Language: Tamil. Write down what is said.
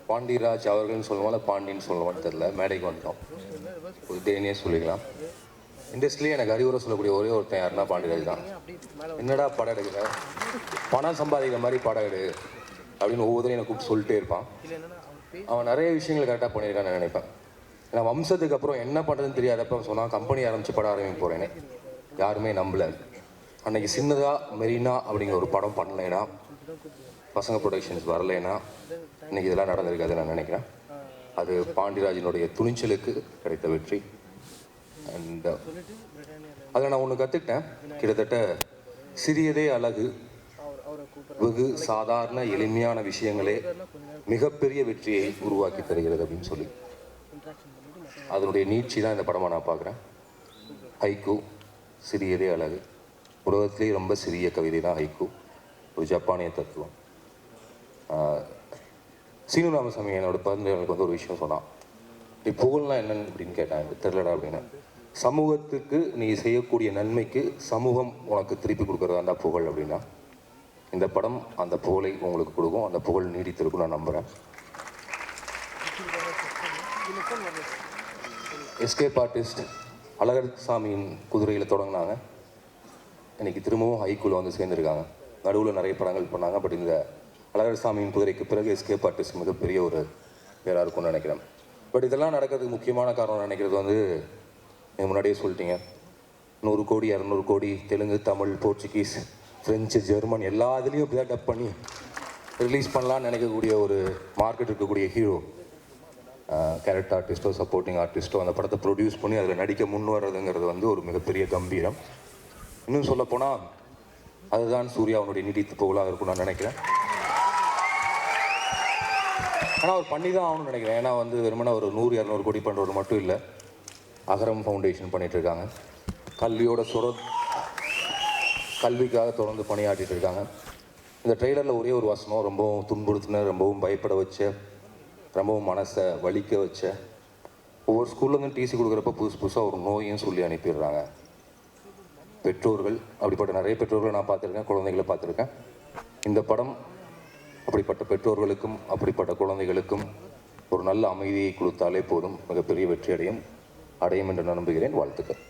பாண்டிராஜ் அவர்கள்னு சொல்லுவோம், இல்லை பாண்டின்னு சொல்லுவோம்னு தெரில. மேடைக்கு வந்துட்டோம், ஒரு தேனியே சொல்லிக்கலாம். இண்டஸ்ட்ரியிலே எனக்கு அறிவுரை சொல்லக்கூடிய ஒரே ஒருத்தன் யாருன்னா பாண்டிராஜ் தான். என்னடா படம் எடுக்கிற, பணம் சம்பாதிக்கிற மாதிரி படம் எடு அப்படின்னு ஒவ்வொருத்தரையும் என்னை கூப்பிட்டு சொல்லிட்டே இருப்பான். அவன் நிறைய விஷயங்கள் கரெக்டாக பண்ணியிருக்கான்னு நான் நினைப்பேன். நான் வம்சத்துக்கு அப்புறம் என்ன பண்ணுறதுன்னு தெரியாதப்ப சொன்னால் கம்பெனி ஆரம்பித்து படம் ஆரம்பிக்க போகிறேன்னு யாருமே நம்பலை. அன்றைக்கி சின்னதாக மெரினா அப்படிங்கிற ஒரு படம் பண்ணலைன்னா, பசங்க ப்ரொடக்ஷன்ஸ் வரலைன்னா இன்றைக்கி இதெல்லாம் நடந்திருக்காதுன்னு நான் நினைக்கிறேன். அது பாண்டிராஜினுடைய துணிச்சலுக்கு கிடைத்த வெற்றி. அண்ட் அதில் நான் ஒன்று கற்றுக்கிட்டேன். கிட்டத்தட்ட சிறியதே அழகு, வெகு சாதாரண எளிமையான விஷயங்களே மிகப்பெரிய வெற்றியை உருவாக்கி தருகிறது அப்படின்னு சொல்லி அதனுடைய நீட்சி தான் இந்த படமாக நான் பார்க்குறேன். ஹைக்கூ, சிறியதே அழகு. உலகத்திலேயே ரொம்ப சிறிய கவிதை தான் ஹைக்கூ, ஒரு ஜப்பானிய தத்துவம். சீனு ராமசாமி என்னோட பிறந்தவர்களுக்கு வந்து ஒரு விஷயம் சொன்னான். நீ புகழ்லாம் என்னன்னு அப்படின்னு கேட்டான். தெரிலடா அப்படின்னு. சமூகத்துக்கு நீ செய்யக்கூடிய நன்மைக்கு சமூகம் உனக்கு திருப்பி கொடுக்குறதா இருந்தால் புகழ் அப்படின்னா, இந்த படம் அந்த புகழை உங்களுக்கு கொடுக்கும். அந்த புகழ் நீடித்திருக்கும் நான் நம்புகிறேன். எஸ்கேப் ஆர்டிஸ்ட் அழகர் சாமியின் குதிரையில் தொடங்கினாங்க. இன்றைக்கி திரும்பவும் ஹைக்கூவில் வந்து சேர்ந்துருக்காங்க. நடுவில் நிறைய படங்கள் பண்ணாங்க. பட் இந்த அழகர் சாமியின் குதிரைக்கு பிறகு எஸ்கேப் ஆர்டிஸ்ட் மிகப்பெரிய ஒரு பேராக இருக்கும்னு நினைக்கிறேன். பட் இதெல்லாம் நடக்கிறதுக்கு முக்கியமான காரணம் நினைக்கிறது வந்து, நீங்கள் முன்னாடியே சொல்லிட்டீங்க, 100 கோடி 200 கோடி Telugu, Tamil, Portuguese, French, German எல்லா இதுலேயும் இப்படி தான் டப் பண்ணி ரிலீஸ் பண்ணலான்னு நினைக்கக்கூடிய ஒரு மார்க்கெட் இருக்கக்கூடிய ஹீரோ, கேரக்டர் ஆர்டிஸ்ட்டோ சப்போர்ட்டிங் ஆர்டிஸ்ட்டோ அந்த படத்தை ப்ரொடியூஸ் பண்ணி அதில் நடிக்க முன் வர்றதுங்கிறது வந்து ஒரு மிகப்பெரிய கம்பீரம். இன்னும் சொல்லப்போனால் அதுதான் சூர்யா அவனுடைய நீடித்து புகழாக இருக்கும்னு நான் நினைக்கிறேன். ஆனால் அவர் பண்ணி தான் ஆகணும்னு நினைக்கிறேன். ஏன்னா வந்து வெறுமனா ஒரு 100-200 கோடி பண்ணுறது மட்டும் இல்லை. அகரம் ஃபவுண்டேஷன் பண்ணிகிட்ருக்காங்க. கல்விக்காக தொடர்ந்து பணியாற்றிட்டு இருக்காங்க. இந்த ட்ரெய்லரில் ஒரே ஒரு வசனம் ரொம்பவும் துன்புறுத்தின, ரொம்பவும் பயப்பட வச்ச, ரொம்பவும் மனசை வலிக்க வச்ச. ஒவ்வொரு ஸ்கூல்லேருந்து டிசி கொடுக்குறப்ப புதுசாக ஒரு நோயும் சொல்லி அனுப்பிடுறாங்க பெற்றோர்கள். அப்படிப்பட்ட நிறைய பெற்றோர்களை நான் பார்த்துருக்கேன், குழந்தைகளை பார்த்துருக்கேன். இந்த படம் அப்படிப்பட்ட பெற்றோர்களுக்கும் அப்படிப்பட்ட குழந்தைகளுக்கும் ஒரு நல்ல அமைதியை கொடுத்தாலே போதும், மிகப்பெரிய வெற்றி அடையும் என்று நம்புகிறேன். வாழ்த்துக்கள்.